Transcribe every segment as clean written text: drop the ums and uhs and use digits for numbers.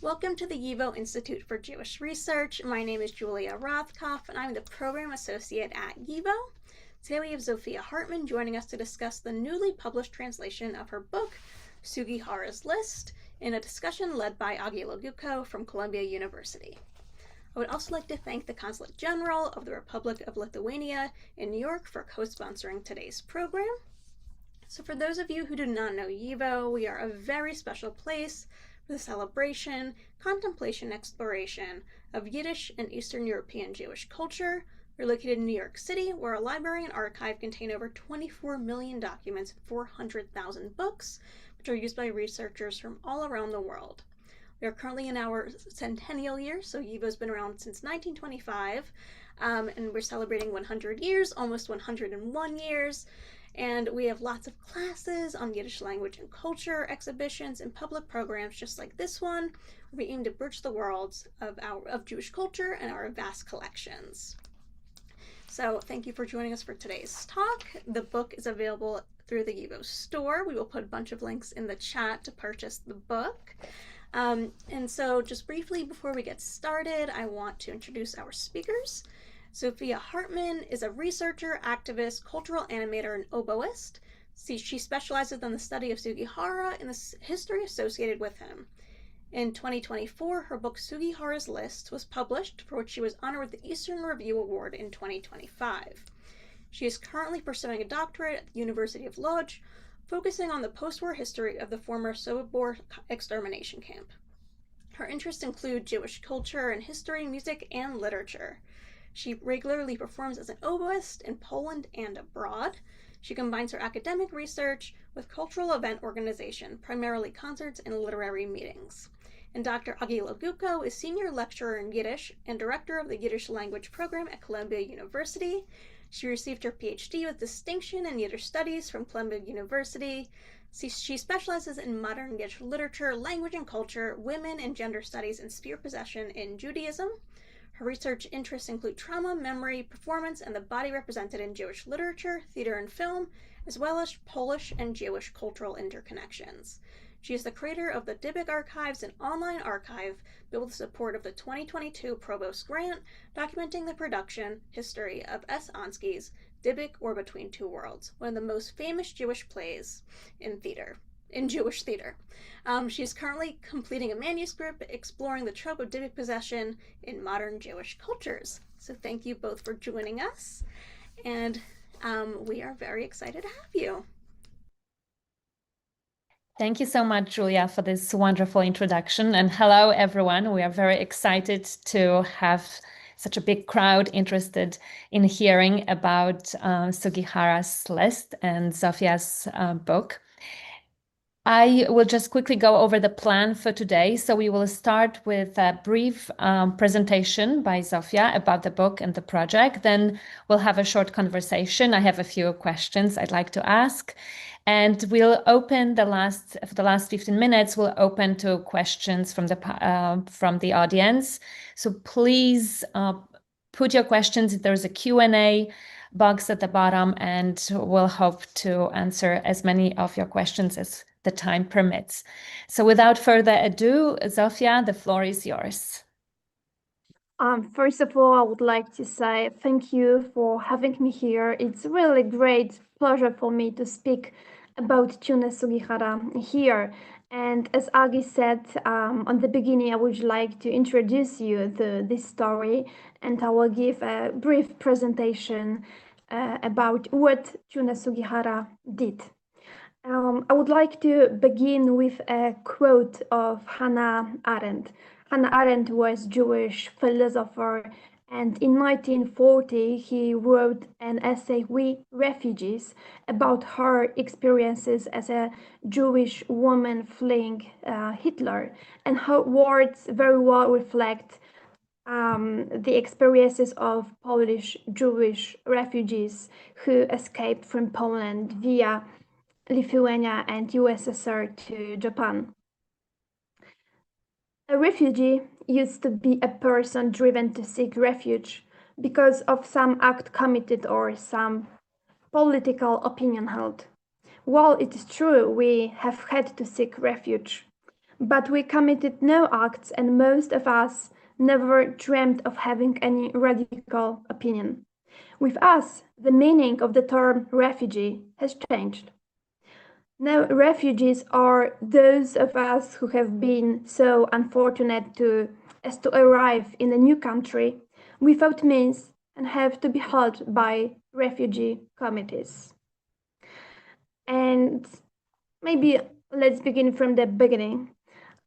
Welcome to the YIVO Institute for Jewish Research. My name is Julia Rothkopf, and I'm the Program Associate at YIVO. Today we have Zofia Hartman joining us to discuss the newly published translation of her book, Sugihara's List, in a discussion led by Agnieszka Legutko from Columbia University. I would also like to thank the Consulate General of the Republic of Lithuania in New York for co-sponsoring today's program. So for those of you who do not know YIVO, we are a very special place for the celebration, contemplation, exploration of Yiddish and Eastern European Jewish culture. We're located in New York City, where our library and archive contain over 24 million documents and 400,000 books, which are used by researchers from all around the world. We are currently in our centennial year, so YIVO's been around since 1925, and we're celebrating 100 years, almost 101 years. And we have lots of classes on Yiddish language and culture, exhibitions, and public programs just like this one, where we aim to bridge the worlds of Jewish culture and our vast collections. So thank you for joining us for today's talk. The book is available through the YIVO store. We will put a bunch of links in the chat to purchase the book. And so just briefly before we get started, I want to introduce our speakers. Zofia Hartman is a researcher, activist, cultural animator, and oboist. She specializes in the study of Sugihara and the history associated with him. In 2024, her book Sugihara's List was published, for which she was honored with the Eastern Review Award in 2025. She is currently pursuing a doctorate at the University of Lodz, focusing on the post-war history of the former Sobibor extermination camp. Her interests include Jewish culture and history, music, and literature. She regularly performs as an oboist in Poland and abroad. She combines her academic research with cultural event organization, primarily concerts and literary meetings. And Dr. Agnieszka Legutko is senior lecturer in Yiddish and director of the Yiddish language program at Columbia University. She received her PhD with distinction in Yiddish studies from Columbia University. She specializes in modern Yiddish literature, language and culture, women and gender studies, and sphere possession in Judaism. Her research interests include trauma, memory, performance, and the body represented in Jewish literature, theater, and film, as well as Polish and Jewish cultural interconnections. She is the creator of the Dybbuk Archives, an online archive built with support of the 2022 Provost Grant, documenting the production history of S. Ansky's Dybbuk, or Between Two Worlds, one of the most famous Jewish plays in Jewish theater. She is currently completing a manuscript exploring the trope of Dybbuk possession in modern Jewish cultures. So thank you both for joining us, and we are very excited to have you. Thank you so much, Julia, for this wonderful introduction. And hello, everyone. We are very excited to have such a big crowd interested in hearing about Sugihara's List and Zofia's book. I will just quickly go over the plan for today. So we will start with a brief presentation by Zofia about the book and the project. Then we'll have a short conversation. I have a few questions I'd like to ask. And we'll open for the last 15 minutes, we'll open to questions from the audience. So please put your questions. There's a Q&A box at the bottom, and we'll hope to answer as many of your questions as the time permits. So without further ado, Zofia, the floor is yours. First of all, I would like to say thank you for having me here. It's really great pleasure for me to speak about Chiune Sugihara here. And as Agi said on the beginning, I would like to introduce you to this story, and I will give a brief presentation about what Chiune Sugihara did. I would like to begin with a quote of Hannah Arendt. Hannah Arendt was a Jewish philosopher, and in 1940 he wrote an essay, We Refugees, about her experiences as a Jewish woman fleeing Hitler, and her words very well reflect the experiences of Polish Jewish refugees who escaped from Poland via Lithuania and USSR to Japan. A refugee used to be a person driven to seek refuge because of some act committed or some political opinion held. While it is true we have had to seek refuge, but we committed no acts, and most of us never dreamt of having any radical opinion. With us, the meaning of the term refugee has changed. Now, refugees are those of us who have been so unfortunate as to arrive in a new country without means and have to be held by refugee committees. And maybe let's begin from the beginning.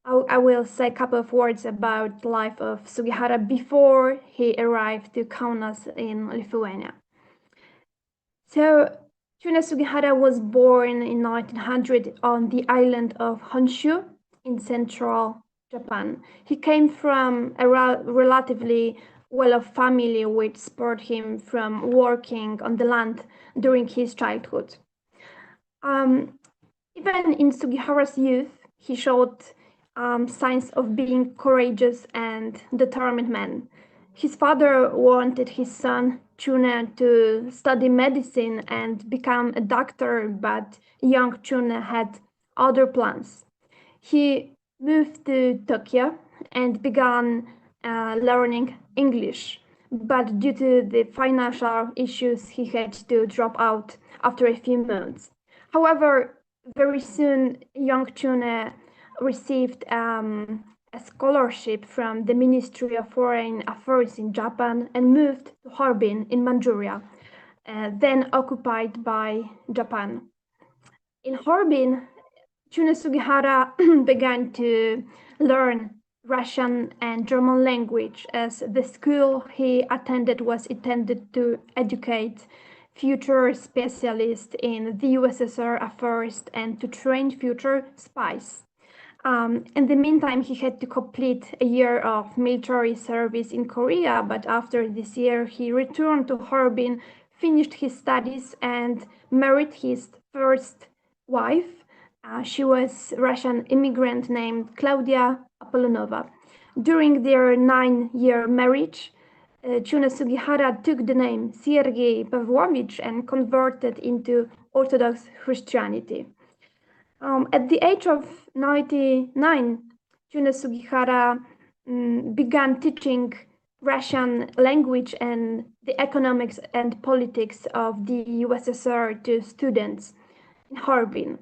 I will say a couple of words about the life of Sugihara before he arrived to Kaunas in Lithuania. So, Chiune Sugihara was born in 1900 on the island of Honshu in central Japan. He came from a relatively well-off family which spared him from working on the land during his childhood. Even in Sugihara's youth, he showed signs of being courageous and determined man. His father wanted his son Chiune to study medicine and become a doctor, but young Chiune had other plans. He moved to Tokyo and began learning English, but due to the financial issues, he had to drop out after a few months. However, very soon, young Chiune received a scholarship from the Ministry of Foreign Affairs in Japan and moved to Harbin in Manchuria, then occupied by Japan. In Harbin, Chiune Sugihara began to learn Russian and German language, as the school he attended was intended to educate future specialists in the USSR affairs and to train future spies. In the meantime, he had to complete a year of military service in Korea, but after this year, he returned to Harbin, finished his studies, and married his first wife. She was a Russian immigrant named Claudia Apollonova. During their 9-year marriage, Chiune Sugihara took the name Sergei Pavlovich and converted into Orthodox Christianity. At the age of 99, Chiune Sugihara began teaching Russian language and the economics and politics of the USSR to students in Harbin.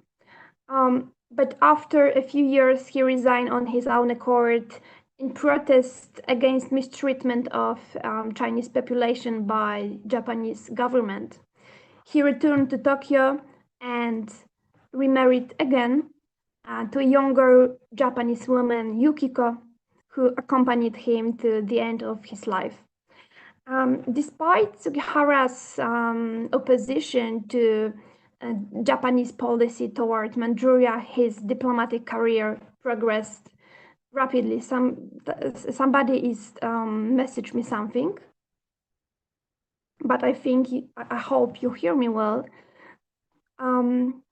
But after a few years, he resigned on his own accord in protest against mistreatment of Chinese population by Japanese government. He returned to Tokyo and remarried again to a younger Japanese woman, Yukiko, who accompanied him to the end of his life. Despite Sugihara's opposition to Japanese policy toward Manchuria, his diplomatic career progressed rapidly. Somebody is messaged me something, but I hope you hear me well. In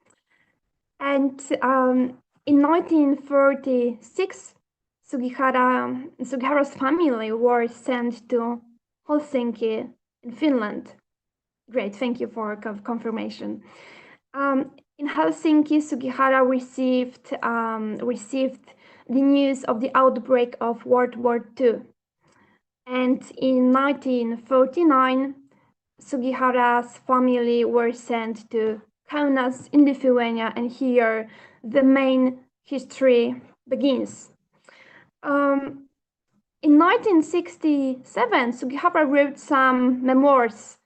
1936, Sugihara's family were sent to Helsinki in Finland. Great, thank you for confirmation. In Helsinki, Sugihara received the news of the outbreak of World War II. And in 1949, Sugihara's family were sent to Kaunas in Lithuania, and here the main history begins. In 1967, Sugihara wrote some memoirs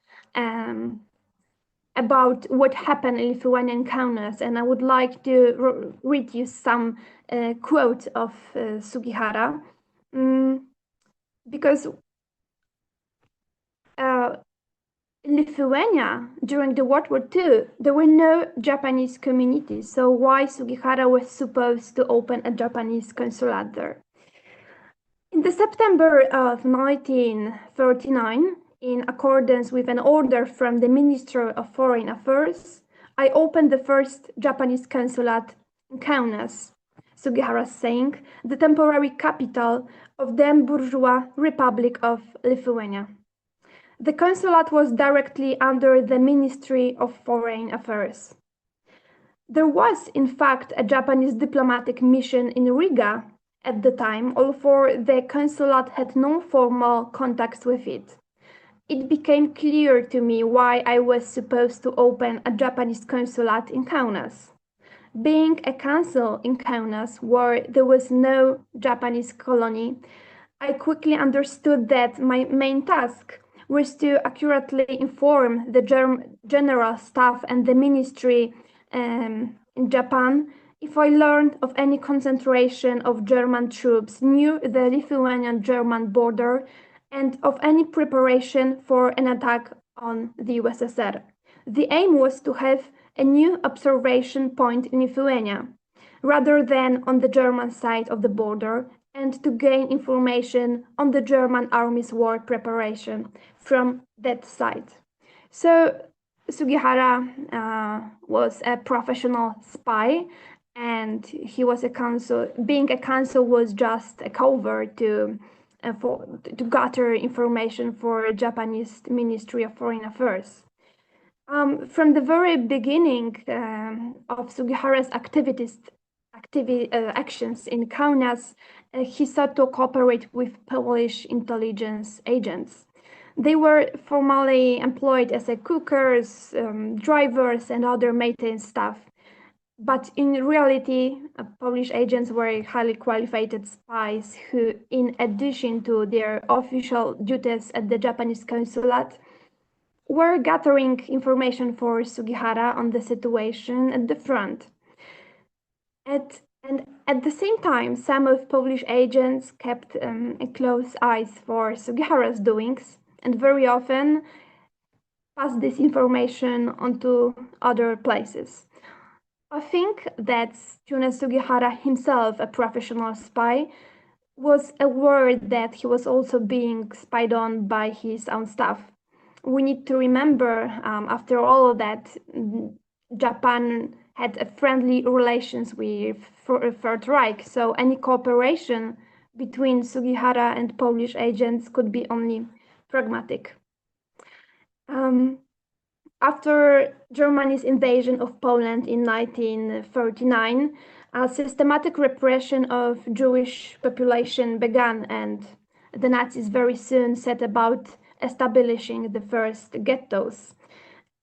about what happened in Lithuania and Kaunas, and I would like to read you some quotes of Sugihara, because in Lithuania, during the World War II, there were no Japanese communities, so why Sugihara was supposed to open a Japanese consulate there? In the September of 1939, in accordance with an order from the Ministry of Foreign Affairs, I opened the first Japanese consulate in Kaunas, Sugihara saying, the temporary capital of then bourgeois Republic of Lithuania. The consulate was directly under the Ministry of Foreign Affairs. There was, in fact, a Japanese diplomatic mission in Riga at the time, although the consulate had no formal contacts with it. It became clear to me why I was supposed to open a Japanese consulate in Kaunas. Being a consul in Kaunas, where there was no Japanese colony, I quickly understood that my main task was to accurately inform the general staff and the ministry in Japan if I learned of any concentration of German troops near the Lithuanian-German border and of any preparation for an attack on the USSR. The aim was to have a new observation point in Lithuania, rather than on the German side of the border, and to gain information on the German army's war preparation from that side. So Sugihara was a professional spy, and he was a consul. Being a consul was just a cover to gather information for Japanese Ministry of Foreign Affairs. From the very beginning of Sugihara's actions in Kaunas, he sought to cooperate with Polish intelligence agents. They were formally employed as cookers, drivers, and other maintenance staff. But in reality, Polish agents were highly qualified spies who, in addition to their official duties at the Japanese consulate, were gathering information for Sugihara on the situation at the front. And at the same time, some of Polish agents kept a close eyes for Sugihara's doings, and very often passed this information onto other places. I think that Chiune Sugihara himself, a professional spy, was aware that he was also being spied on by his own staff. We need to remember, after all of that, Japan had a friendly relations with Third Reich, so any cooperation between Sugihara and Polish agents could be only pragmatic. After Germany's invasion of Poland in 1939, a systematic repression of Jewish population began, and the Nazis very soon set about establishing the first ghettos.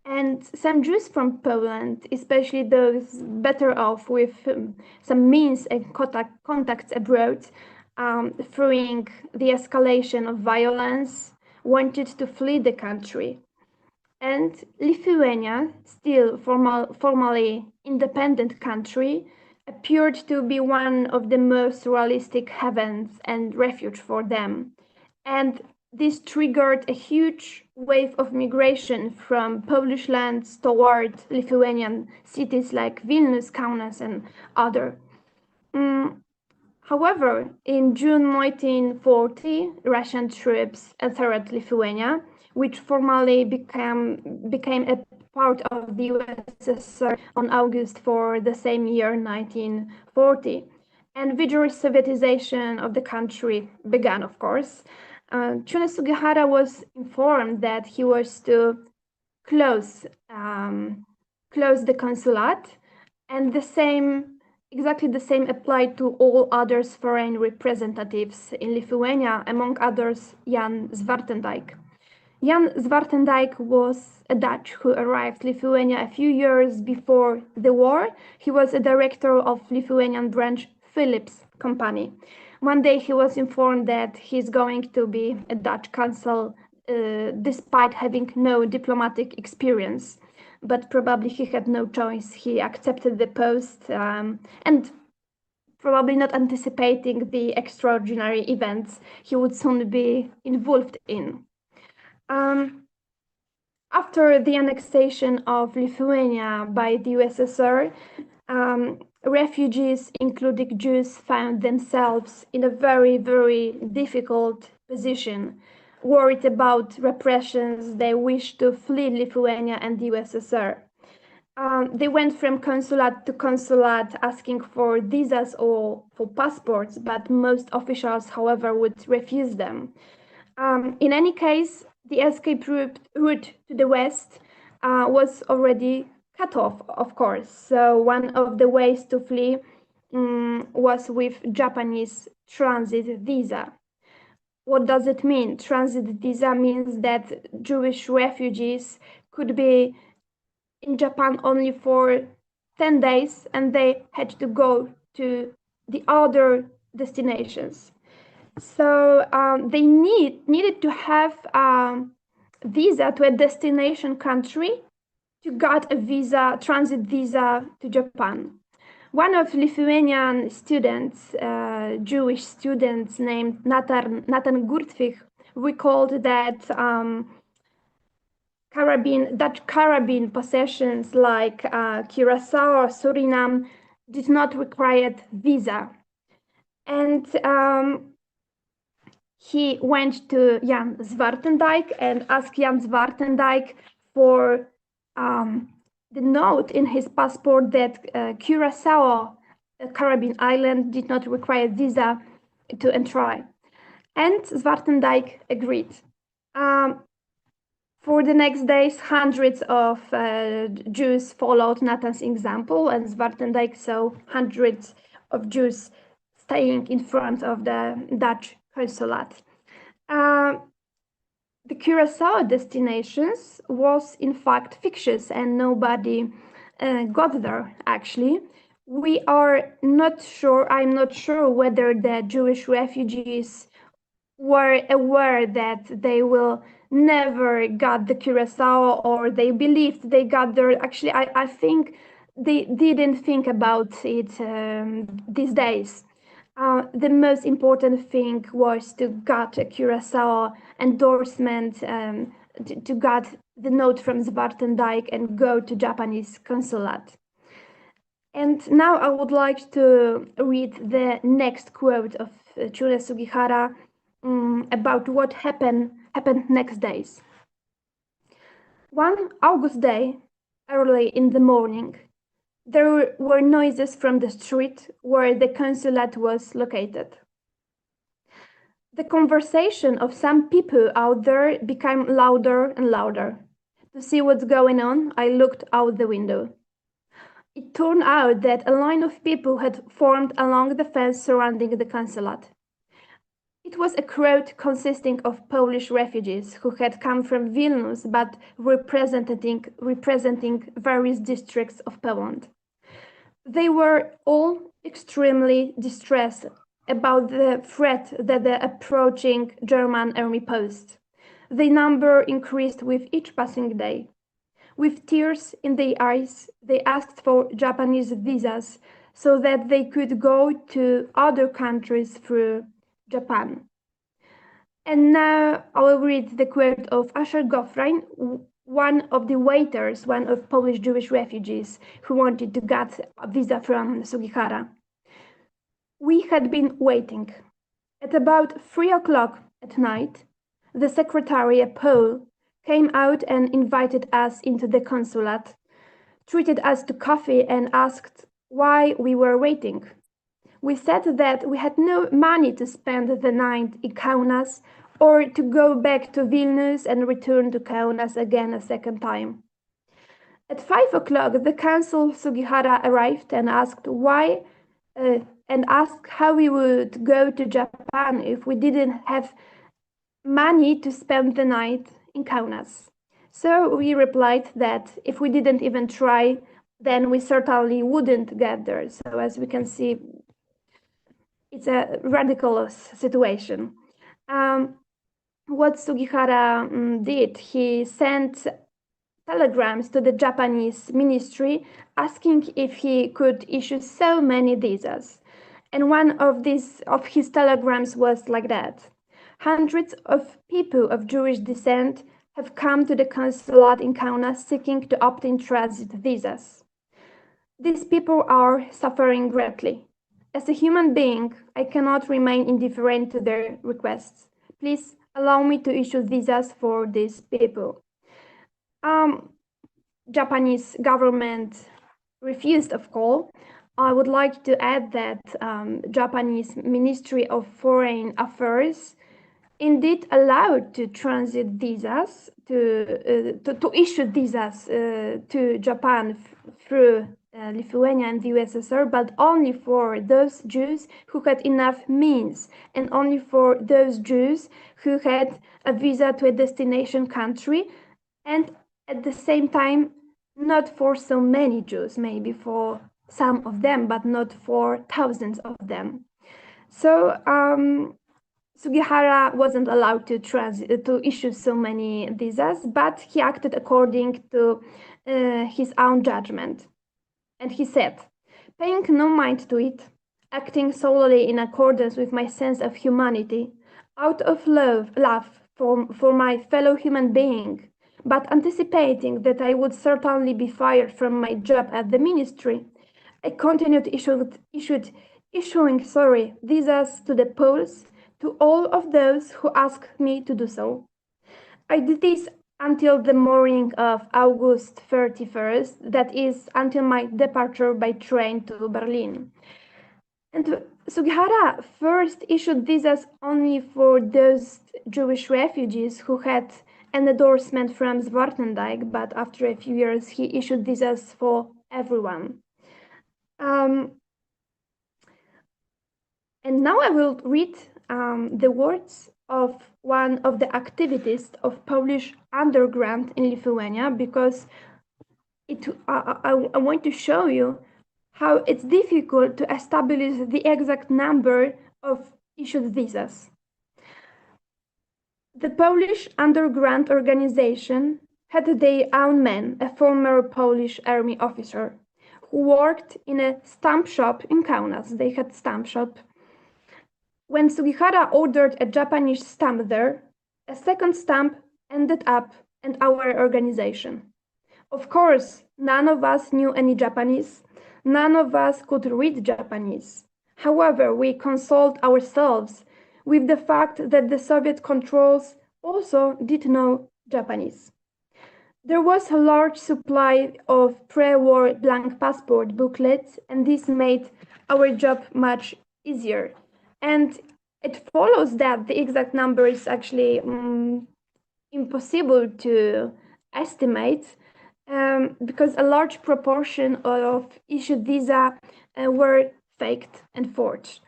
And some Jews from Poland, especially those better off with some means and contacts abroad, fearing the escalation of violence, wanted to flee the country. And Lithuania, still formally independent country, appeared to be one of the most realistic havens and refuge for them. And this triggered a huge wave of migration from Polish lands toward Lithuanian cities like Vilnius, Kaunas, and other. However, in June 1940, Russian troops entered Lithuania, which formally became a part of the USSR on August for the same year, 1940. And vigorous Sovietization of the country began, of course. Chiune Sugihara was informed that he was to close the consulate, and exactly the same applied to all other foreign representatives in Lithuania, among others Jan Zwartendijk. Jan Zwartendijk was a Dutch who arrived in Lithuania a few years before the war. He was a director of Lithuanian branch Philips company. One day he was informed that he's going to be a Dutch consul despite having no diplomatic experience. But probably he had no choice. He accepted the post and probably not anticipating the extraordinary events he would soon be involved in. After the annexation of Lithuania by the USSR, refugees, including Jews, found themselves in a very, very difficult position. Worried about repressions, they wished to flee Lithuania and the USSR. They went from consulate to consulate asking for visas or for passports, but most officials, however, would refuse them. In any case, the escape route to the west was already cut off, of course. So one of the ways to flee was with Japanese transit visa. What does it mean? Transit visa means that Jewish refugees could be in Japan only for 10 days and they had to go to the other destinations. So they needed to have visa to a destination country to get a visa, transit visa to Japan. One of Lithuanian students, Jewish students named Nathan Gurtvich, recalled that Dutch Caribbean possessions like Curaçao or Suriname did not require visa. And he went to Jan Zwartendijk and asked Jan Zwartendijk for the note in his passport that Curaçao, a Caribbean island, did not require visa to enter. And Zwartendijk agreed. For the next days, hundreds of Jews followed Nathan's example, and Zwartendijk saw hundreds of Jews staying in front of the Dutch consulate. The Curaçao destinations was in fact fictitious and nobody got there, actually. We are not sure, I'm not sure whether the Jewish refugees were aware that they will never got the Curaçao or they believed they got there. Actually, I think they didn't think about it these days. The most important thing was to get a Curaçao endorsement, to get the note from Zwartendijk and go to Japanese consulate. And now I would like to read the next quote of Chiune Sugihara about what happened next days. One August day, early in the morning, there were noises from the street where the consulate was located. The conversation of some people out there became louder and louder. To see what's going on, I looked out the window. It turned out that a line of people had formed along the fence surrounding the consulate. It was a crowd consisting of Polish refugees who had come from Vilnius but representing various districts of Poland. They were all extremely distressed about the threat that the approaching German army posed. The number increased with each passing day. With tears in their eyes, they asked for Japanese visas so that they could go to other countries through Japan. And now I will read the quote of Asher Gofrain, one of the waiters, one of Polish Jewish refugees who wanted to get a visa from Sugihara. We had been waiting. At about 3 o'clock at night, the secretary, Paul, came out and invited us into the consulate, treated us to coffee and asked why we were waiting. We said that we had no money to spend the night in Kaunas or to go back to Vilnius and return to Kaunas again a second time. At 5 o'clock, the consul Sugihara arrived and asked how we would go to Japan if we didn't have money to spend the night in Kaunas. So we replied that if we didn't even try, then we certainly wouldn't get there. So as we can see, it's a radical situation. What Sugihara did, he sent telegrams to the Japanese ministry asking if he could issue so many visas. And one of his telegrams was like that. Hundreds of people of Jewish descent have come to the consulate in Kaunas seeking to obtain transit visas. These people are suffering greatly. As a human being, I cannot remain indifferent to their requests. Please allow me to issue visas for these people. Japanese government refused, of course. I would like to add that Japanese Ministry of Foreign Affairs indeed allowed to transit visas, to issue visas to Japan through Lithuania and the USSR, but only for those Jews who had enough means, and only for those Jews who had a visa to a destination country, and at the same time, not for so many Jews, maybe for some of them, but not for thousands of them. So Sugihara wasn't allowed to issue so many visas, but he acted according to his own judgment. And he said, paying no mind to it, acting solely in accordance with my sense of humanity, out of love for my fellow human being, but anticipating that I would certainly be fired from my job at the ministry, I continued issuing visas to the Poles, to all of those who asked me to do so. I did this until the morning of August 31st, that is, until my departure by train to Berlin. And Sugihara first issued visas only for those Jewish refugees who had an endorsement from Zwartendijk, but after a few years he issued visas for everyone. And now I will read the words of one of the activists of Polish underground in Lithuania, because I want to show you how it's difficult to establish the exact number of issued visas. The Polish underground organization had their own man, a former Polish army officer, who worked in a stamp shop in Kaunas. They had stamp shop. When Sugihara ordered a Japanese stamp there, a second stamp ended up in our organization. Of course, none of us knew any Japanese. None of us could read Japanese. However, we consoled ourselves with the fact that the Soviet controls also did know Japanese. There was a large supply of pre-war blank passport booklets, and this made our job much easier. And it follows that the exact number is actually impossible to estimate, because a large proportion of issued visas were faked and forged.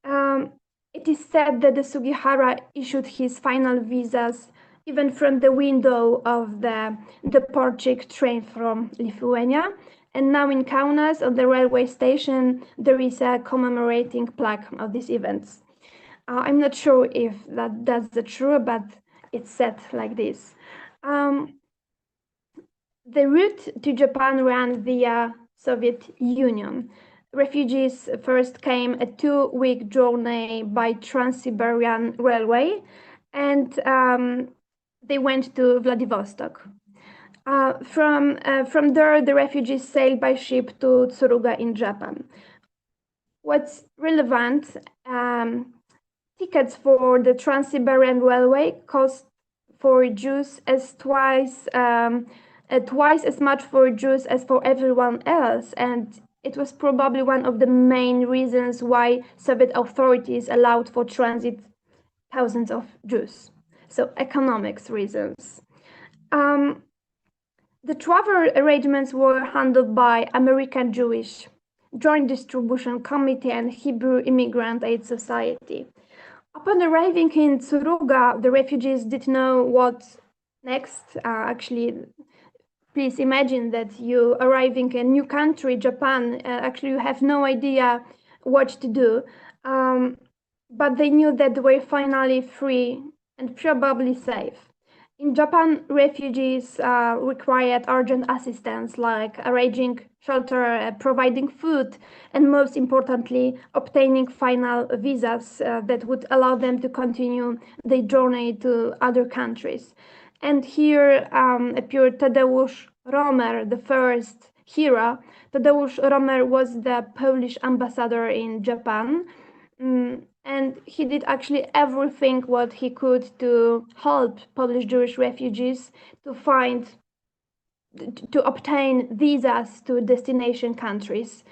It is said that the Sugihara issued his final visas even from the window of the departure train from Lithuania. And now in Kaunas, on the railway station, there is a commemorating plaque of these events. I'm not sure if that's the true, but it's said like this. The route to Japan ran via Soviet Union. Refugees first came a 2-week journey by Trans-Siberian Railway, and they went to Vladivostok. From there, the refugees sailed by ship to Tsuruga in Japan. What's relevant, tickets for the Trans-Siberian Railway cost for Jews as twice as much for Jews as for everyone else, and it was probably one of the main reasons why Soviet authorities allowed for transit thousands of Jews. So economics reasons. The travel arrangements were handled by American Jewish Joint Distribution Committee and Hebrew Immigrant Aid Society. Upon arriving in Tsuruga, the refugees didn't know what next. Actually, please imagine that you arriving in a new country, Japan, actually you have no idea what to do. But they knew that they were finally free and probably safe. In Japan, refugees required urgent assistance like arranging shelter, providing food, and most importantly, obtaining final visas that would allow them to continue their journey to other countries. And here appeared Tadeusz Romer, the first hero. Tadeusz Romer was the Polish ambassador in Japan. And he did actually everything what he could to help Polish Jewish refugees to obtain visas to destination countries.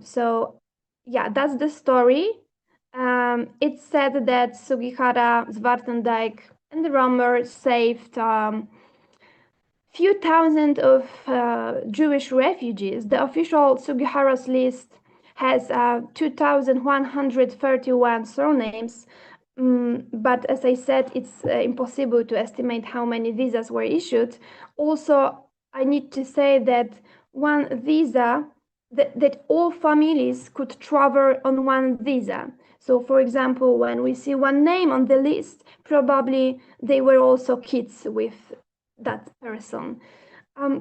So yeah, that's the story. It's said that Sugihara, Zwartendijk, and Romer saved few thousand of Jewish refugees. The official Sugihara's list has 2,131 surnames, but as I said, it's impossible to estimate how many visas were issued. Also, I need to say that one visa, that all families could travel on one visa. So, for example, when we see one name on the list, probably they were also kids with that person.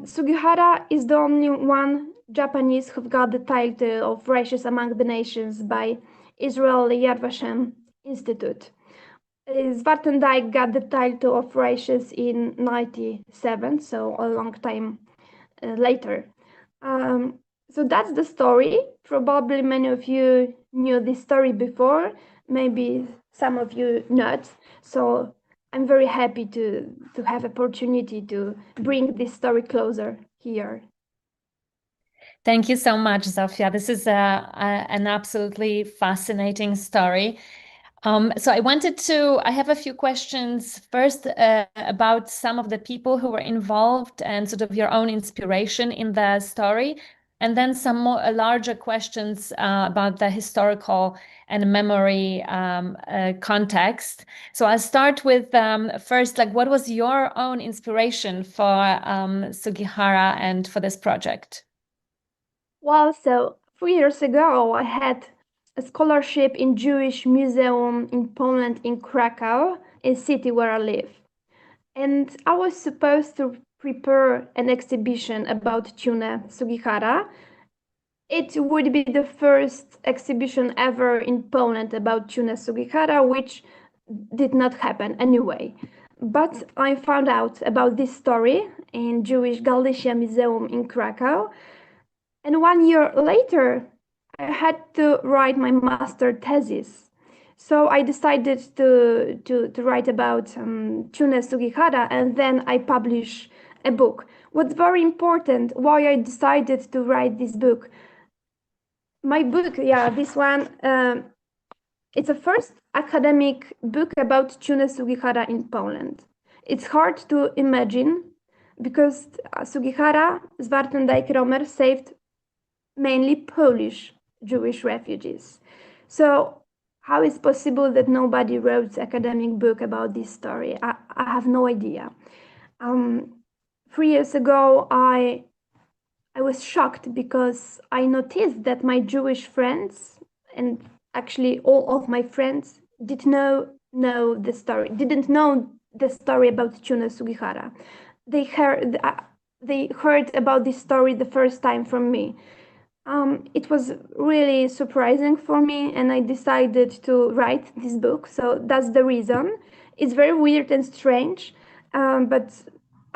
Sugihara is the only one Japanese who got the title of Righteous Among the Nations by Israel Yad Vashem Institute. Zwartendijk got the title of Righteous in 97, so a long time later. So that's the story. Probably many of you knew this story before, maybe some of you not. So I'm very happy to have opportunity to bring this story closer here. Thank you so much, Zofia. This is an absolutely fascinating story. So I have a few questions first about some of the people who were involved and sort of your own inspiration in the story, and then some more larger questions about the historical and memory context. So I'll start with first, like, what was your own inspiration for Sugihara and for this project? Well, so 3 years ago, I had a scholarship in Jewish Museum in Poland, in Krakow, a city where I live. And I was supposed to prepare an exhibition about Chiune Sugihara. It would be the first exhibition ever in Poland about Chiune Sugihara, which did not happen anyway. But I found out about this story in Jewish Galicia Museum in Krakow. And 1 year later, I had to write my master thesis. So I decided to write about Chiune Sugihara, and then I publish a book. What's very important, why I decided to write this book. My book, this one, it's a first academic book about Chiune Sugihara in Poland. It's hard to imagine because Sugihara, Zwartendijk, Romer saved mainly Polish Jewish refugees. So how is possible that nobody wrote an academic book about this story? I have no idea. 3 years ago, I was shocked because I noticed that my Jewish friends, and actually all of my friends, didn't know the story about Chiune Sugihara. They heard about this story the first time from me. It was really surprising for me, and I decided to write this book. So that's the reason. It's very weird and strange, but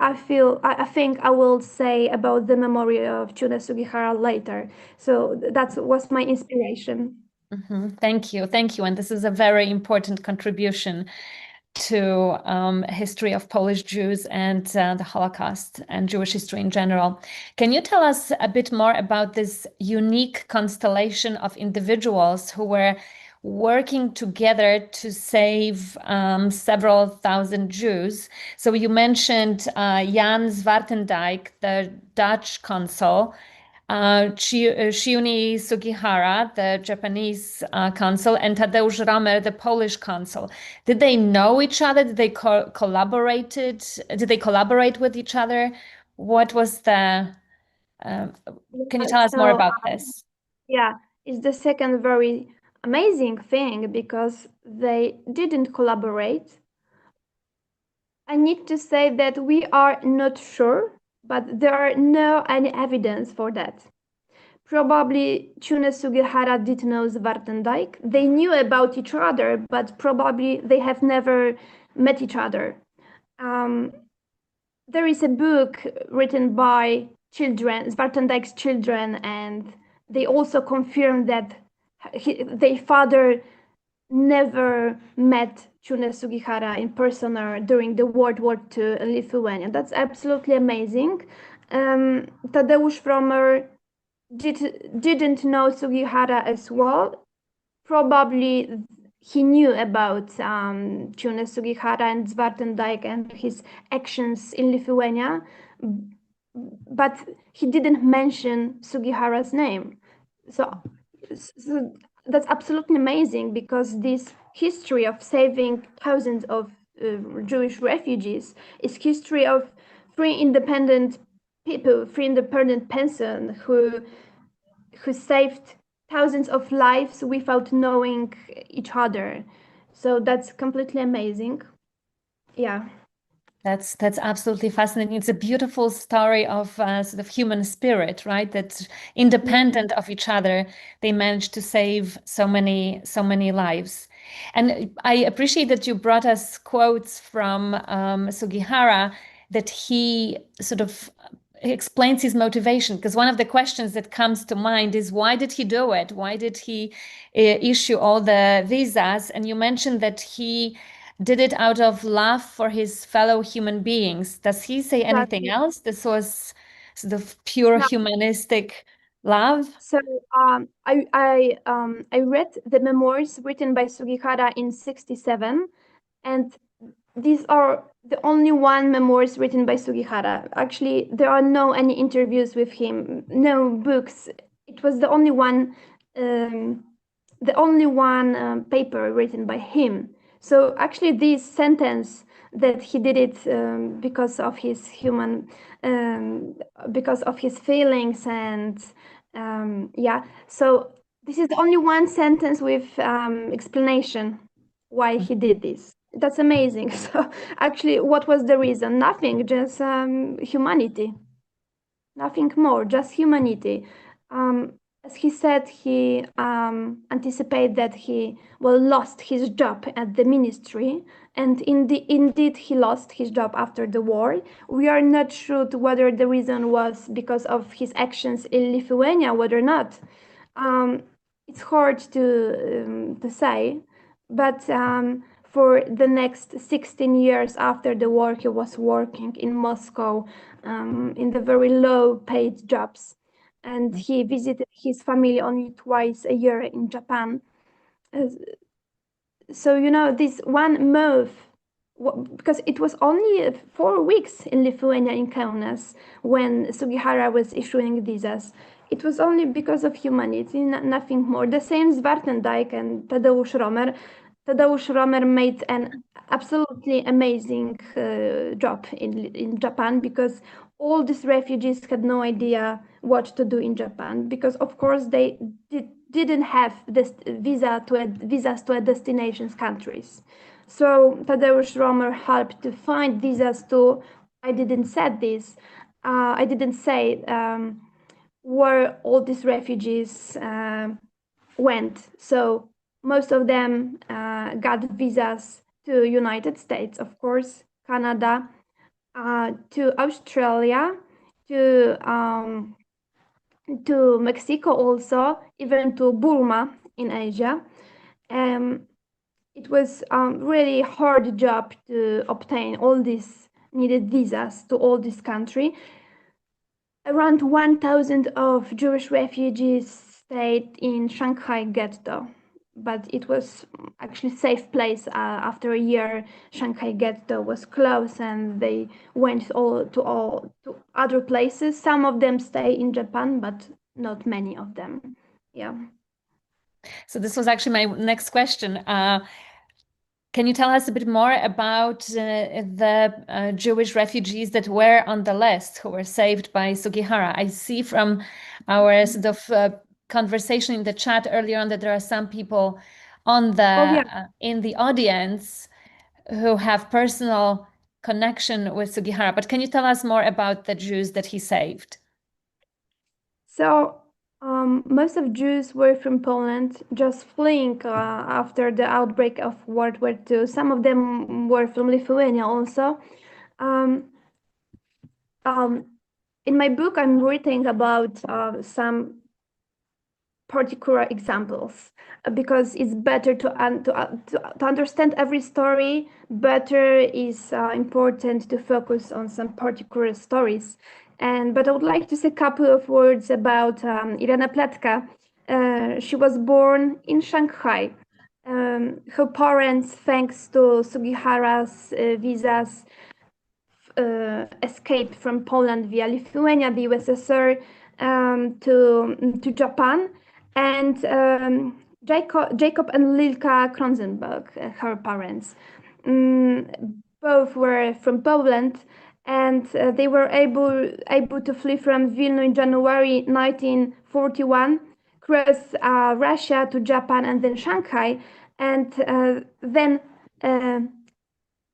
I think I will say about the memory of Chiune Sugihara later. So that was my inspiration. Thank you. And this is a very important contribution to history of Polish Jews and the Holocaust and Jewish history in general. Can you tell us a bit more about this unique constellation of individuals who were working together to save several thousand Jews? So you mentioned Jan Zwartendijk, the Dutch consul, Chiune Sugihara, the Japanese consul, and Tadeusz Romer, the Polish consul. Did they know each other? Did they collaborate with each other? What was the? Can you tell us more about this? Yeah, it's the second very amazing thing because they didn't collaborate. I need to say that we are not sure, but there are no any evidence for that. Probably Chiune Sugihara did know Zwartendijk. They knew about each other, but probably they have never met each other. There is a book written by Zwartendijk's children, and they also confirm that their father never met Chiune Sugihara in person or during the World War II in Lithuania. That's absolutely amazing. Tadeusz Romer didn't know Sugihara as well. probably he knew about Chiune Sugihara and Zwartendijk and his actions in Lithuania, but he didn't mention Sugihara's name. So that's absolutely amazing, because this history of saving thousands of Jewish refugees is history of free independent people, free independent person who saved thousands of lives without knowing each other. So that's completely amazing. Yeah. That's absolutely fascinating. It's a beautiful story of sort of human spirit, right? That independent of each other, they managed to save so many lives. And I appreciate that you brought us quotes from Sugihara, that he sort of explains his motivation, because one of the questions that comes to mind is, why did he do it? Why did he issue all the visas? And you mentioned that he did it out of love for his fellow human beings. Does he say anything Exactly. else? This was sort of pure No. humanistic love. So I read the memoirs written by Sugihara in '67, and these are the only one memoirs written by Sugihara. Actually, there are no any interviews with him, no books. It was the only one paper written by him. So actually, this sentence that he did it because of his because of his feelings, and yeah. So this is the only one sentence with explanation why he did this. That's amazing. So actually, what was the reason? Nothing, just humanity. Nothing more, just humanity. As he said, he anticipated that he lost his job at the ministry, and indeed he lost his job after the war. We are not sure whether the reason was because of his actions in Lithuania, whether or not. It's hard to say, but for the next 16 years after the war, he was working in Moscow in the very low-paid jobs, and he visited his family only twice a year in Japan. So this one move, because it was only 4 weeks in Lithuania, in Kaunas, when Sugihara was issuing visas. It was only because of humanity, nothing more. The same Zwartendijk and Tadeusz Romer. Tadeusz Romer made an absolutely amazing job in Japan, because all these refugees had no idea what to do in Japan, because of course they didn't have this visas to a destinations countries. So Tadeusz Romer helped to find visas to, I didn't say where all these refugees went. So most of them got visas to United States, of course, Canada, to Australia, to Mexico also, even to Burma in Asia. It was really hard job to obtain all these needed visas to all this country. Around 1,000 of Jewish refugees stayed in Shanghai ghetto, but it was actually safe place. After a year, Shanghai ghetto was closed, and they went to other places. Some of them stay in Japan, but not many of them. Yeah. So this was actually my next question. Can you tell us a bit more about the Jewish refugees that were on the list, who were saved by Sugihara? I see from our sort of conversation in the chat earlier on that there are some people on the in the audience who have personal connection with Sugihara. But can you tell us more about the Jews that he saved? So most of Jews were from Poland, just fleeing after the outbreak of World War II. Some of them were from Lithuania also. In my book, I'm writing about some particular examples, because it's better to understand every story. Better is important to focus on some particular stories. But I would like to say a couple of words about Irena Pletka. She was born in Shanghai. Her parents, thanks to Sugihara's visas, escaped from Poland via Lithuania, the USSR, to Japan, and Jacob and Lilka Kronzenberg, her parents. Both were from Poland, and they were able to flee from Vilna in January 1941, cross Russia to Japan and then Shanghai, and then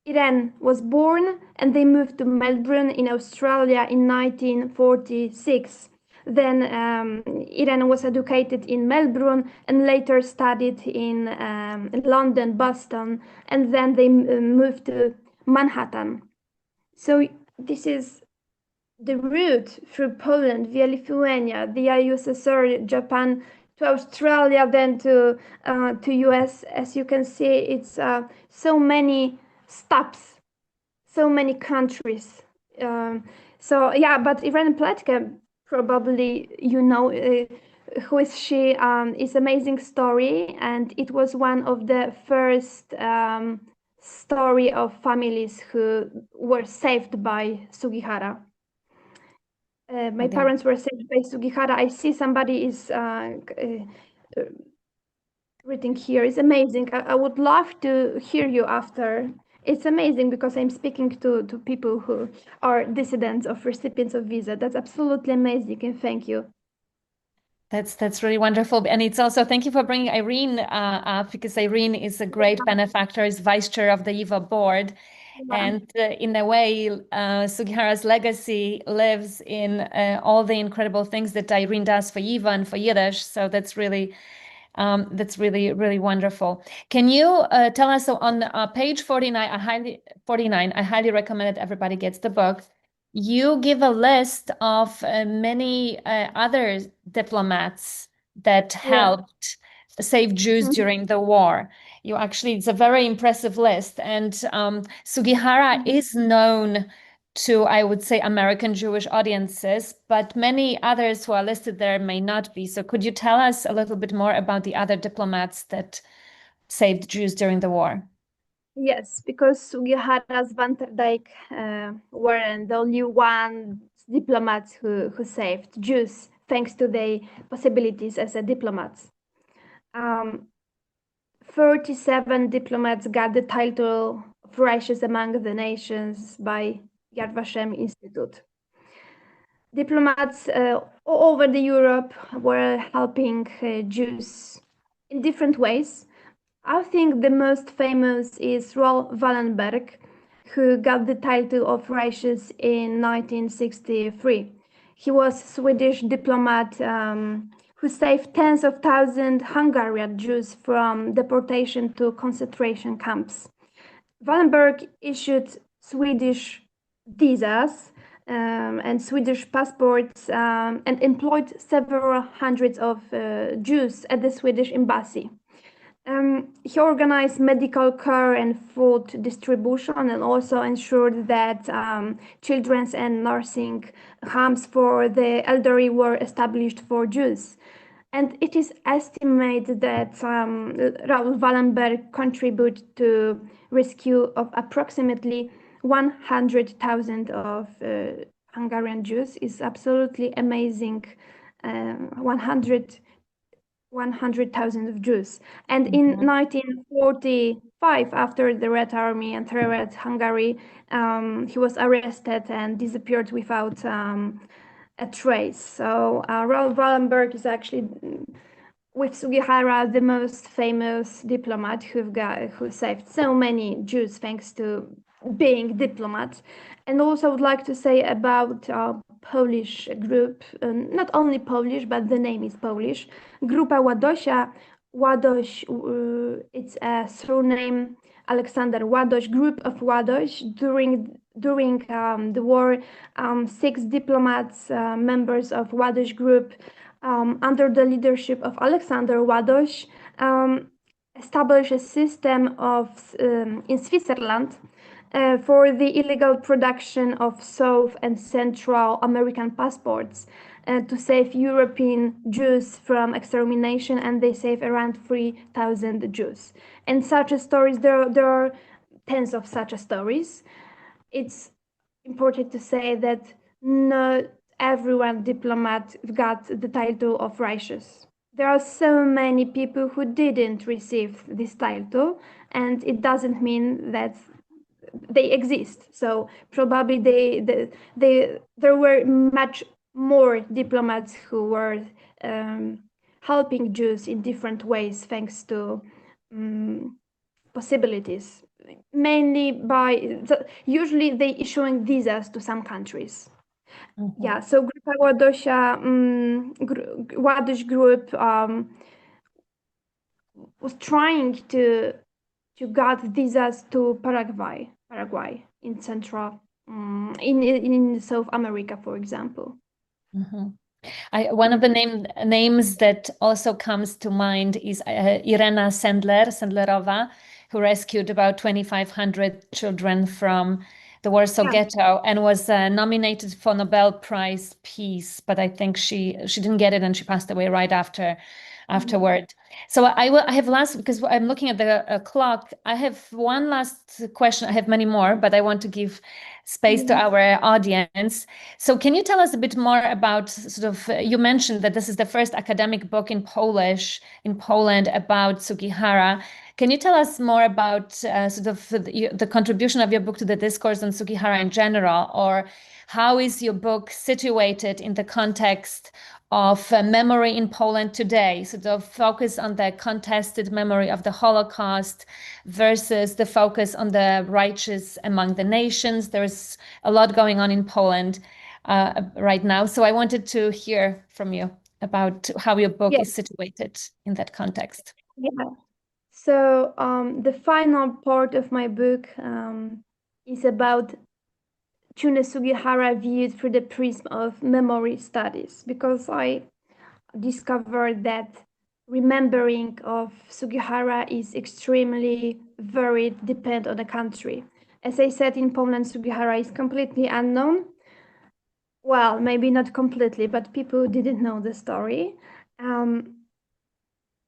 Irene was born, and they moved to Melbourne in Australia in 1946. Then Irene was educated in Melbourne and later studied in London, Boston, and then they moved to Manhattan. So this is the route through Poland via Lithuania, via USSR, Japan, to Australia, then to US. As you can see, it's so many stops, so many countries. So yeah, but Irene Pletka, probably you know who is she, is amazing story, and it was one of the first story of families who were saved by Sugihara. My parents were saved by Sugihara. I see somebody is written here. It's amazing. I would love to hear you after. It's amazing because I'm speaking to people who are descendants of recipients of visa. That's absolutely amazing, and thank you. That's really wonderful. And it's also, thank you for bringing Irene up, because Irene is a great benefactor, is vice chair of the YIVO board. Yeah. And in a way, Sugihara's legacy lives in all the incredible things that Irene does for YIVO and for Yiddish. So that's really really wonderful. Can you tell us, so on page 49, I highly recommend that everybody gets the book. You give a list of many other diplomats that helped save Jews during the war. It's a very impressive list. And Sugihara is known to, I would say, American Jewish audiences, but many others who are listed there may not be. So could you tell us a little bit more about the other diplomats that saved Jews during the war? Yes, because Sugihara's Van der Dijk weren't the only one diplomats who saved Jews thanks to their possibilities as a diplomat. 37 diplomats got the title of Righteous Among the Nations by Yad Vashem Institute. Diplomats all over Europe were helping Jews in different ways. I think the most famous is Raoul Wallenberg, who got the title of Righteous in 1963. He was a Swedish diplomat who saved tens of thousands of Hungarian Jews from deportation to concentration camps. Wallenberg issued Swedish visas and Swedish passports and employed several hundreds of Jews at the Swedish embassy. He organized medical care and food distribution, and also ensured that children's and nursing homes for the elderly were established for Jews. And it is estimated that Raoul Wallenberg contributed to rescue of approximately 100,000 of Hungarian Jews. Is absolutely amazing. 100,000 of Jews. And in 1945, after the Red Army entered Hungary, he was arrested and disappeared without a trace. So Raoul Wallenberg is actually, with Sugihara, the most famous diplomat who saved so many Jews thanks to being diplomat. And also I would like to say about a Polish group, not only Polish, but the name is Polish, Grupa Ładosia. Ładoś, it's a surname, Alexander Ładoś, Group of Ładoś. During the war, 6 diplomats, members of Ładoś Group, under the leadership of Alexander Ładoś, established a system of in Switzerland for the illegal production of South and Central American passports. to save European Jews from extermination, and they saved around 3,000 Jews. And such stories, there are tens of such stories. It's important to say that not everyone diplomat got the title of righteous. There are so many people who didn't receive this title, and it doesn't mean that they exist. So probably there were much more diplomats who were helping Jews in different ways thanks to possibilities, mainly by usually they issuing visas to some countries. Yeah, so Grupa Ładosia, Ładoś Group was trying to get visas to Paraguay in Central, in South America, for example. One of the names that also comes to mind is Irena Sendlerova, who rescued about 2,500 children from the Warsaw Ghetto and was nominated for Nobel Prize Peace, but I think she didn't get it and she passed away right afterward. So I have last, because I'm looking at the clock, I have one last question. I have many more, but I want to give space to our audience. So can you tell us a bit more about you mentioned that this is the first academic book in Polish in Poland about Sugihara. Can you tell us more about the contribution of your book to the discourse on Sugihara in general, or how is your book situated in the context of memory in Poland today, focus on the contested memory of the Holocaust versus the focus on the righteous among the nations? There's a lot going on in Poland right now. So I wanted to hear from you about how your book is situated in that context. Yeah. So the final part of my book is about Chiune Sugihara viewed through the prism of memory studies, because I discovered that remembering of Sugihara is extremely varied, dependent on the country. As I said, in Poland, Sugihara is completely unknown. Well, maybe not completely, but people didn't know the story.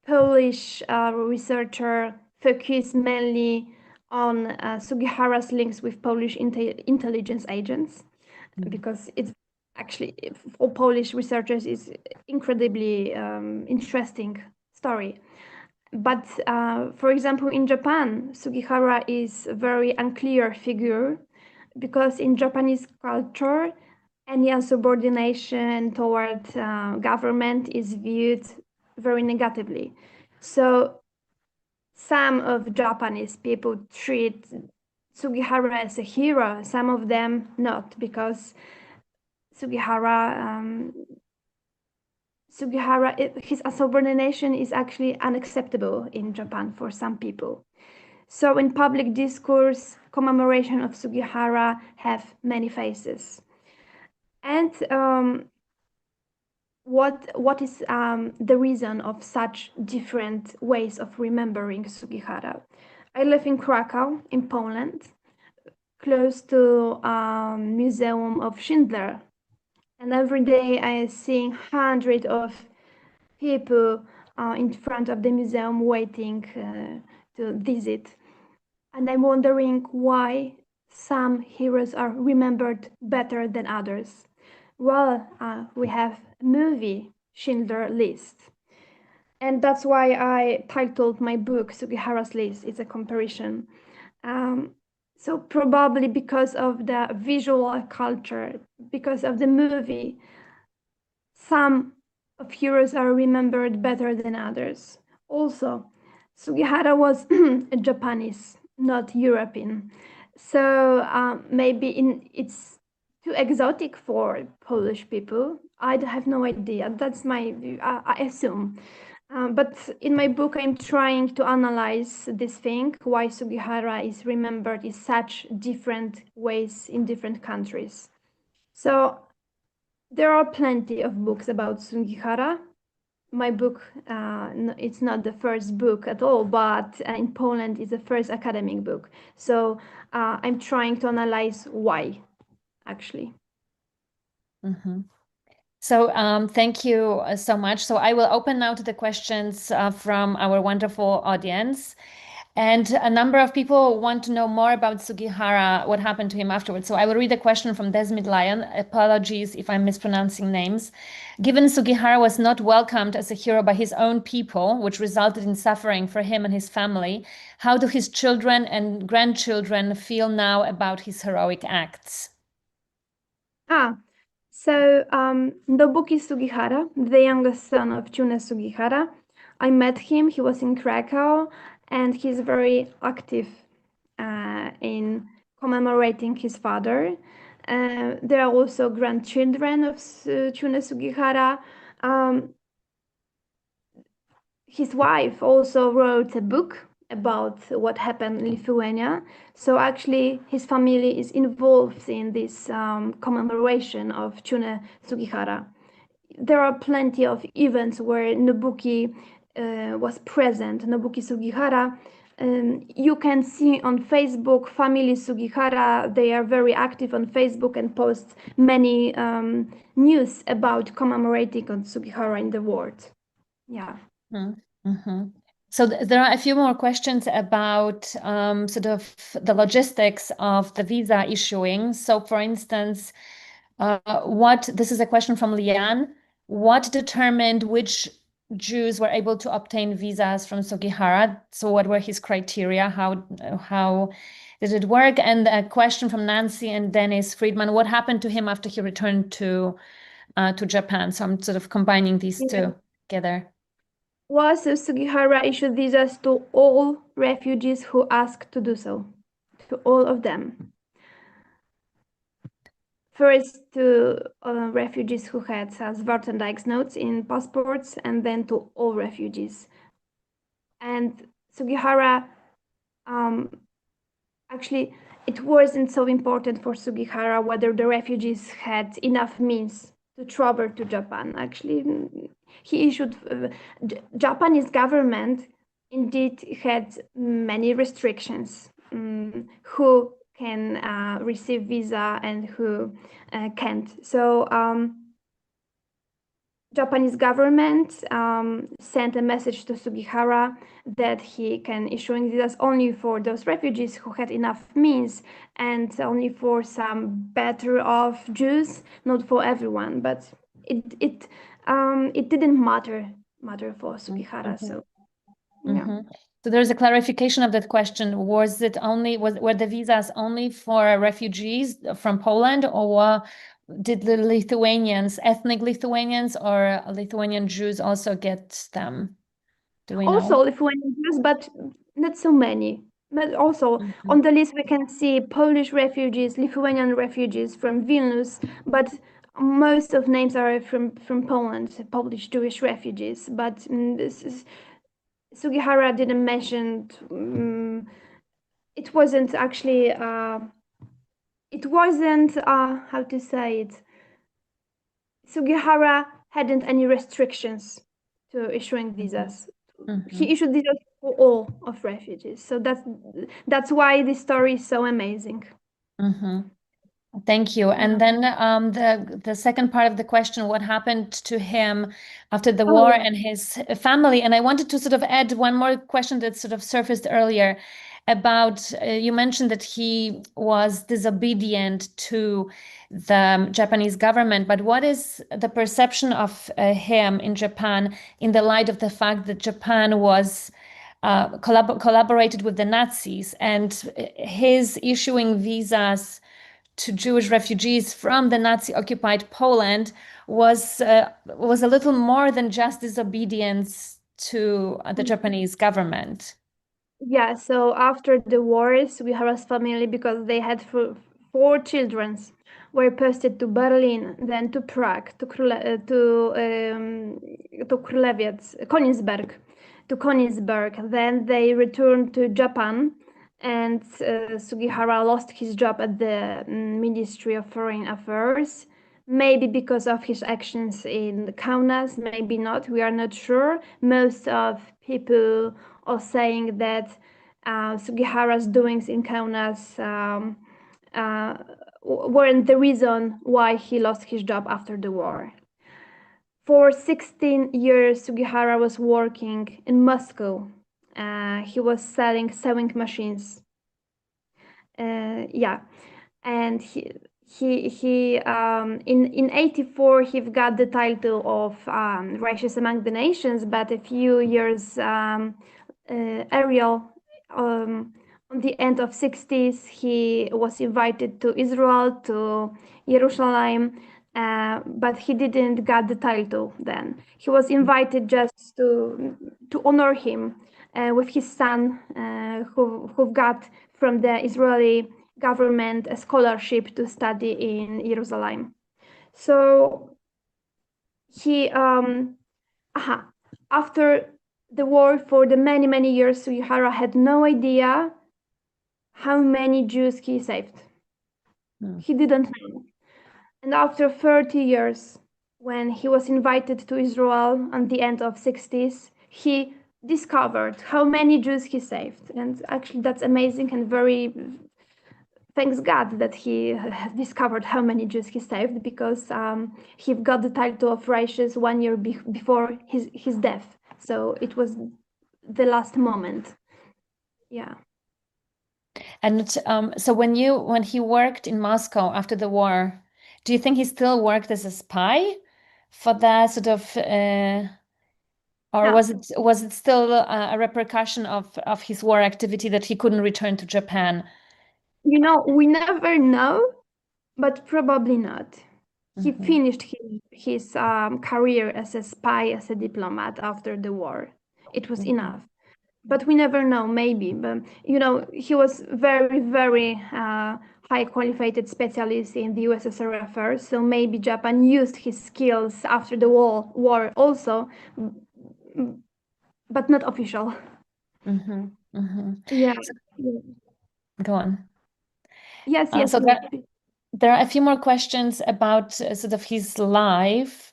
Polish researcher focused mainly on Sugihara's links with Polish intelligence agents, because it's actually, for Polish researchers, is incredibly interesting story. But for example, in Japan, Sugihara is a very unclear figure, because in Japanese culture, any insubordination toward government is viewed very negatively. So some of Japanese people treat Sugihara as a hero, some of them not, because Sugihara, his insubordination is actually unacceptable in Japan for some people. So in public discourse, commemoration of Sugihara have many faces. And what is the reason of such different ways of remembering Sugihara? I live in Curaçao, in Poland, close to Museum of Schindler. And every day I see hundreds of people in front of the museum waiting to visit. And I'm wondering why some heroes are remembered better than others. Well, we have a movie, Schindler List. And that's why I titled my book Sugihara's List. It's a comparison. So probably because of the visual culture, because of the movie, some of heroes are remembered better than others. Also, Sugihara was a Japanese, not European. So maybe it's too exotic for Polish people. I have no idea. That's my view. I assume. But in my book, I'm trying to analyze this thing, why Sugihara is remembered in such different ways in different countries. So there are plenty of books about Sugihara. My book, it's not the first book at all, but in Poland it's the first academic book. So I'm trying to analyze why, actually. So thank you so much. So I will open now to the questions from our wonderful audience. And a number of people want to know more about Sugihara, what happened to him afterwards. So I will read a question from Desmond Lyon. Apologies if I'm mispronouncing names. Given Sugihara was not welcomed as a hero by his own people, which resulted in suffering for him and his family, how do his children and grandchildren feel now about his heroic acts? So Nobuki Sugihara, the youngest son of Chiune Sugihara, I met him. He was in Curaçao, and he's very active in commemorating his father. There are also grandchildren of Chiune Sugihara. His wife also wrote a book about what happened in Lithuania. So actually, his family is involved in this commemoration of Chiune Sugihara. There are plenty of events where Nobuki was present, Nobuki Sugihara. You can see on Facebook, Family Sugihara, they are very active on Facebook and post many news about commemorating on Sugihara in the world. Yeah. Mm-hmm. So there are a few more questions about sort of the logistics of the visa issuing. So for instance, this is a question from Liane. What determined which Jews were able to obtain visas from Sugihara? So what were his criteria? How did it work? And a question from Nancy and Dennis Friedman. What happened to him after he returned to Japan? So I'm sort of combining these two together. So Sugihara issued visas to all refugees who asked to do so, to all of them. First to refugees who had Zwartendijk's notes in passports, and then to all refugees. And Sugihara, actually, it wasn't so important for Sugihara whether the refugees had enough means to travel to Japan. Actually, he issued, Japanese government indeed had many restrictions, who can receive visa and who can't. So Japanese government sent a message to Sugihara that he can issuing visas only for those refugees who had enough means and only for some better off Jews, not for everyone. But it didn't matter for Sugihara. So yeah. So there's a clarification of that question. Were the visas only for refugees from Poland, or did the ethnic Lithuanians or Lithuanian Jews also get them? Do we know? Also Lithuanian Jews, but not so many. But also on the list we can see Polish refugees, Lithuanian refugees from Vilnius, but most of names are from Poland, Polish Jewish refugees. But Sugihara didn't mention. It wasn't actually. It wasn't. How to say it? Sugihara hadn't any restrictions to issuing visas. He issued visas for all of refugees. So that's why this story is so amazing. Thank you. And then the second part of the question, what happened to him after the war and his family? And I wanted to sort of add one more question that sort of surfaced earlier about, you mentioned that he was disobedient to the Japanese government, but what is the perception of him in Japan in the light of the fact that Japan was collaborated with the Nazis, and his issuing visas to Jewish refugees from the Nazi-occupied Poland was a little more than just disobedience to the Japanese government? Yeah, so after the wars, Sugihara's family, because they had four children, were posted to Berlin, then to Prague, to Königsberg. Then they returned to Japan, and Sugihara lost his job at the Ministry of Foreign Affairs, maybe because of his actions in Kaunas, maybe not, we are not sure. Most of people are saying that Sugihara's doings in Kaunas weren't the reason why he lost his job after the war. For 16 years, Sugihara was working in Moscow. He was selling sewing machines. Yeah, and in 84 he got the title of Righteous Among the Nations, but a few years earlier, on the end of 60s, he was invited to Israel, to Jerusalem, but he didn't get the title then. He was invited just to honor him with his son, who got from the Israeli government a scholarship to study in Jerusalem. So he, after the war, for the many years, Sugihara had no idea how many Jews he saved. He didn't know. And after 30 years, when he was invited to Israel at the end of 60s, he discovered how many Jews he saved. And actually that's amazing, and very thanks God that he discovered how many Jews he saved, because he got the title of righteous 1 year before his death. So it was the last moment. Yeah. And so when he worked in Moscow after the war, do you think he still worked as a spy for that sort of, or Yeah. was it still a repercussion of his war activity that he couldn't return to Japan? You know, we never know, but probably not. He finished his career as a spy, as a diplomat after the war. It was enough. But we never know, maybe. But, you know, he was very high qualified specialist in the USSR affairs. So maybe Japan used his skills after the war also, but not official. Yeah. Go on. Yes. So there are a few more questions about sort of his life.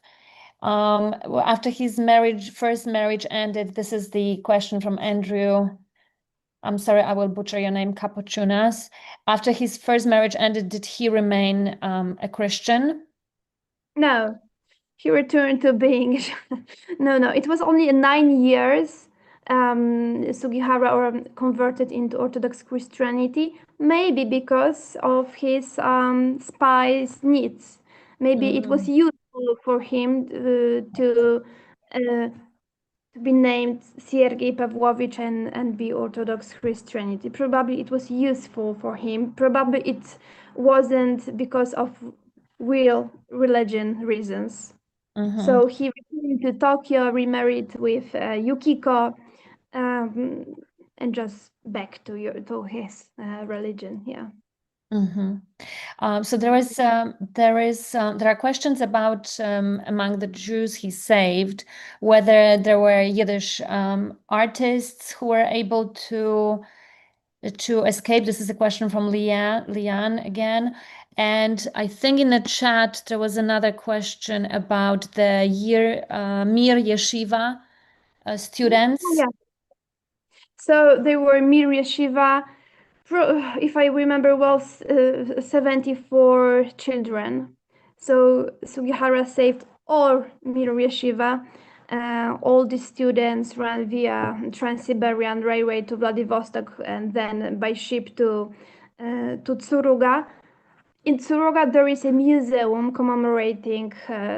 After his first marriage ended, this is the question from Andrew. I'm sorry, I will butcher your name, Capuchunas. After his first marriage ended, did he remain a Christian? No, he returned to being no, it was only 9 years Sugihara converted into Orthodox Christianity, maybe because of his spy's needs. Maybe it was useful for him to be named Sergei Pavlovich and be Orthodox Christianity. Probably it was useful for him. Probably it wasn't because of real religion reasons. So he returned to Tokyo, remarried with Yukiko, and just back to his religion. Yeah. So there are questions about among the Jews he saved, whether there were Yiddish artists who were able to escape. This is a question from Lian again. And I think in the chat there was another question about the Mir Yeshiva students. Yeah. So they were Mir Yeshiva, if I remember well, 74 children. So Sugihara saved all Mir Yeshiva. All the students ran via Trans-Siberian Railway to Vladivostok and then by ship to Tsuruga. In Tsuruga, there is a museum commemorating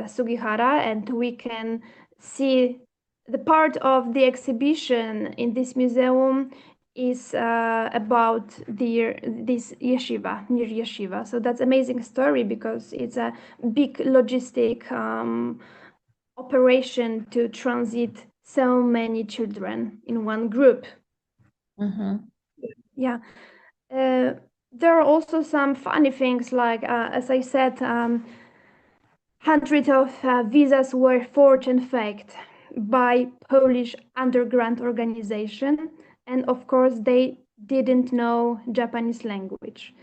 Sugihara, and we can see the part of the exhibition in this museum is about this yeshiva, Mir Yeshiva. So that's amazing story, because it's a big logistic operation to transit so many children in one group. Yeah. There are also some funny things, like, as I said, hundreds of visas were forged and faked by Polish underground organization, and of course they didn't know Japanese language.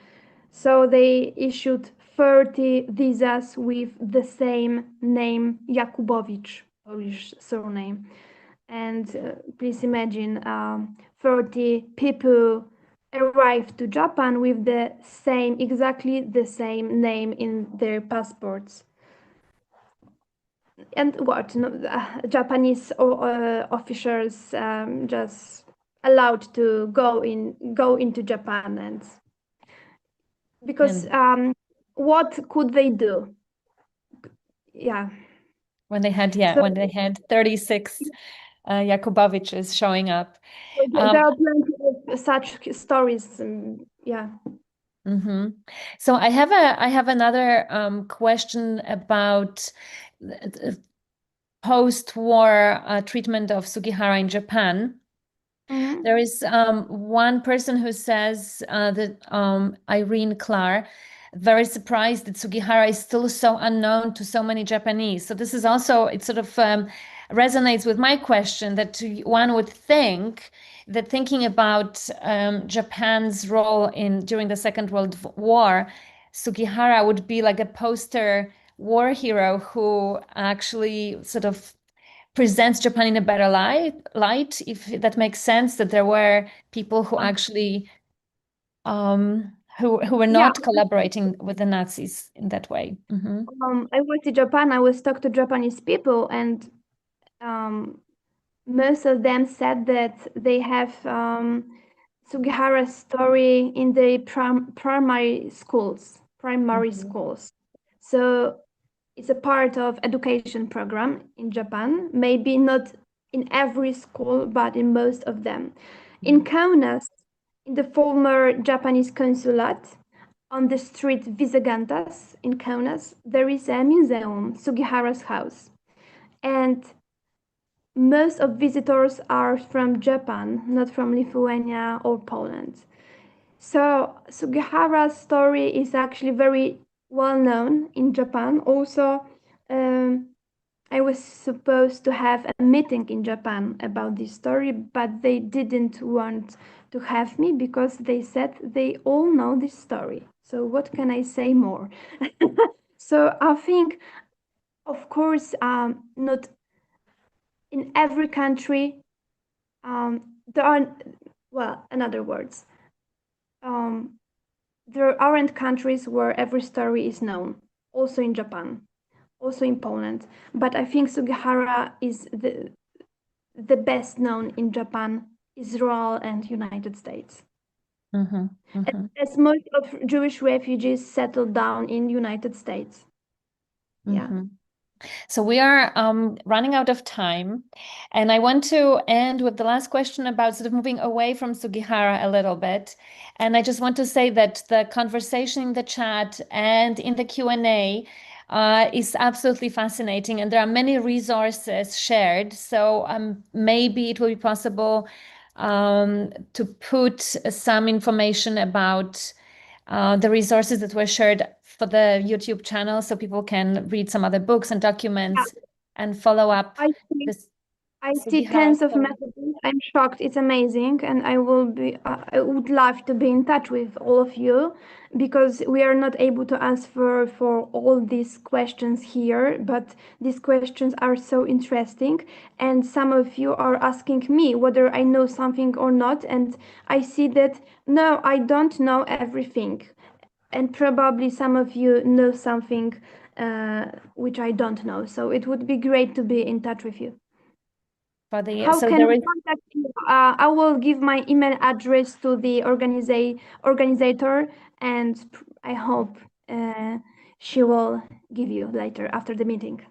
So they issued 30 visas with the same name, Jakubowicz, Polish surname. And please imagine 30 people arrived to Japan with exactly the same name in their passports. and what no, Japanese officers just allowed to go into Japan, and because what could they do? Yeah. When they had So- when they had 36 Jakubowiczes showing up. There are plenty of such stories. Yeah. So I have another question about post-war treatment of Sugihara in Japan. There is one person who says that Irene Clar, very surprised that Sugihara is still so unknown to so many Japanese. So this is also, it sort of resonates with my question, that one would think that thinking about Japan's role during the Second World War, Sugihara would be like a poster war hero who actually sort of presents Japan in a better light, if that makes sense, that there were people who actually who were not collaborating with the Nazis in that way. I went to Japan. I was talking to Japanese people, and most of them said that they have Sugihara's story in the primary schools. So it's a part of education program in Japan. Maybe not in every school, but in most of them. In Kaunas, in the former Japanese consulate, on the street Visagantas in Kaunas, there is a museum, Sugihara's house. And most of visitors are from Japan, not from Lithuania or Poland. So Sugihara's story is actually very well known in Japan. Also, I was supposed to have a meeting in Japan about this story, but they didn't want to have me because they said they all know this story. So what can I say more? So I think, of course, not in every country, there are, well, in other words, there aren't countries where every story is known, also in Japan, also in Poland. But I think Sugihara is the best known in Japan, Israel, and United States. As most of Jewish refugees settled down in United States. Yeah. So we are running out of time, and I want to end with the last question about sort of moving away from Sugihara a little bit. And I just want to say that the conversation in the chat and in the Q&A is absolutely fascinating, and there are many resources shared. So maybe it will be possible to put some information about the resources that were shared for the YouTube channel, so people can read some other books and documents and follow up. I see tens of messages. I'm shocked. It's amazing, and I would love to be in touch with all of you, because we are not able to answer for all these questions here, but these questions are so interesting, and some of you are asking me whether I know something or not, and I see that no, I don't know everything, and probably some of you know something which I don't know. So it would be great to be in touch with you. How can we contact you? I will give my email address to the organizer, and I hope she will give you later after the meeting.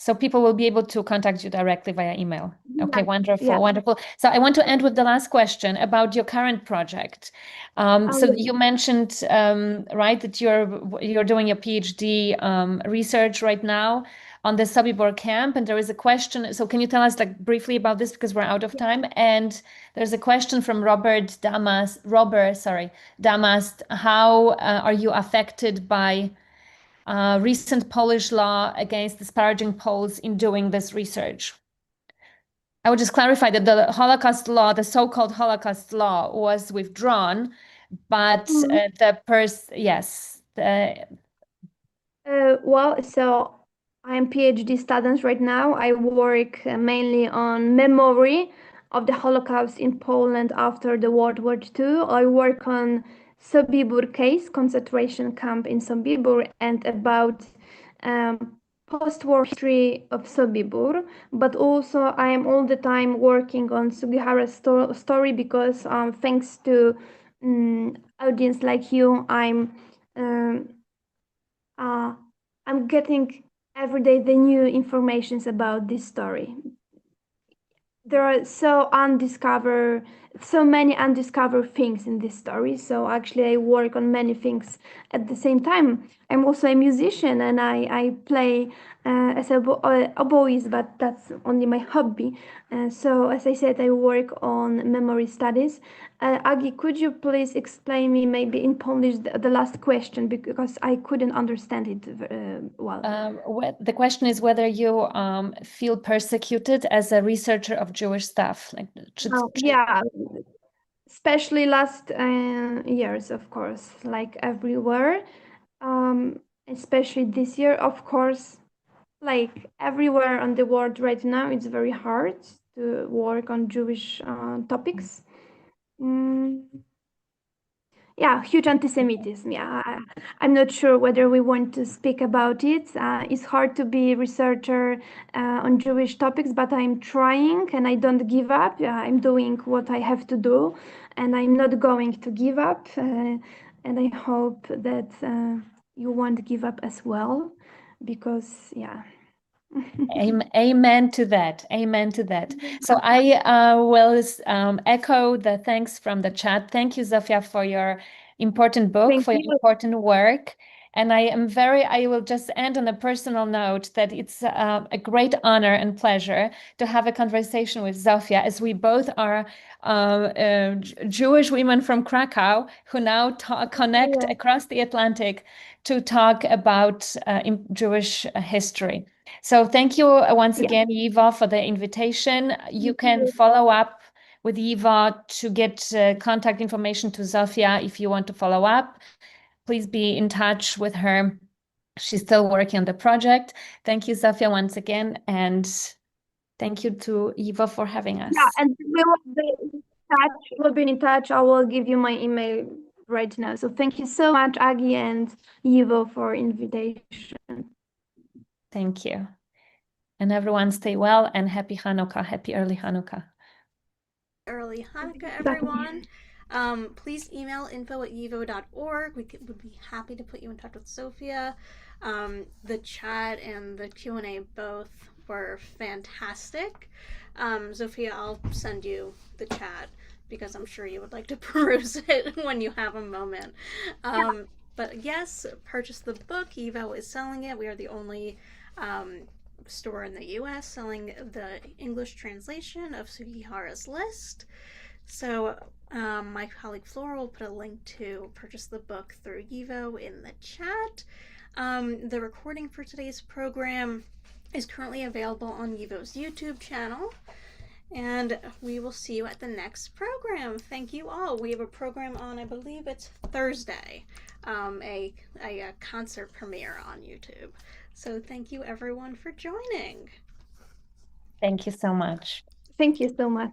So people will be able to contact you directly via email. Okay, wonderful, Yeah. wonderful. So I want to end with the last question about your current project. So you mentioned, right, that you're doing a PhD research right now on the Sobibor camp, and there is a question. So can you tell us like briefly about this, because we're out of time? And there's a question from Robert Damas. How are you affected by recent Polish law against disparaging Poles in doing this research? I would just clarify that the Holocaust law, the so-called Holocaust law, was withdrawn, but well, so I'm PhD student right now. I work mainly on memory of the Holocaust in Poland after the World War II. I work on Sobibor case, concentration camp in Sobibor, and about post-war history of Sobibor, but also I am all the time working on Sugihara's story because thanks to audience like you, I'm getting every day the new informations about this story. There are so many undiscovered things in this story. So actually I work on many things at the same time. I'm also a musician and I play as a oboist, but that's only my hobby. So as I said, I work on memory studies. Agi, could you please explain me maybe in Polish the last question, because I couldn't understand it well. The question is whether you feel persecuted as a researcher of Jewish stuff. Like, yeah, especially last years, of course, like everywhere. Especially this year, of course, like everywhere on the world right now, it's very hard to work on Jewish topics. Yeah, huge anti-Semitism. Yeah, I'm not sure whether we want to speak about it. It's hard to be a researcher on Jewish topics, but I'm trying and I don't give up. I'm doing what I have to do and I'm not going to give up. And I hope that you won't give up as well, because, yeah. Amen to that. Amen to that. So I will echo the thanks from the chat. Thank you, Zofia, for your important book, Thank for your you. important work. And I will just end on a personal note that it's a great honor and pleasure to have a conversation with Zofia, as we both are Jewish women from Curaçao who now connect across the Atlantic to talk about Jewish history. So thank you once again, YIVO, for the invitation. You can follow up with YIVO to get contact information to Zofia if you want to follow up. Please be in touch with her. She's still working on the project. Thank you, Zofia, once again. And thank you to YIVO for having us. Yeah, and we'll be in touch. I will give you my email right now. So thank you so much, Agi and YIVO, for invitation. Thank you. And everyone stay well and happy Hanukkah. Happy early Hanukkah. Early Hanukkah, everyone. Please email info@yivo.org. We would be happy to put you in touch with Zofia. The chat and the Q&A both were fantastic. Zofia, I'll send you the chat because I'm sure you would like to peruse it when you have a moment. But yes, purchase the book. YIVO is selling it. We are the only store in the US selling the English translation of Sugihara's list. So my colleague Flora will put a link to purchase the book through YIVO in the chat. The recording for today's program is currently available on YIVO's YouTube channel. And we will see you at the next program. Thank you all. We have a program on, I believe it's Thursday, a concert premiere on YouTube. So thank you everyone for joining. Thank you so much. Thank you so much.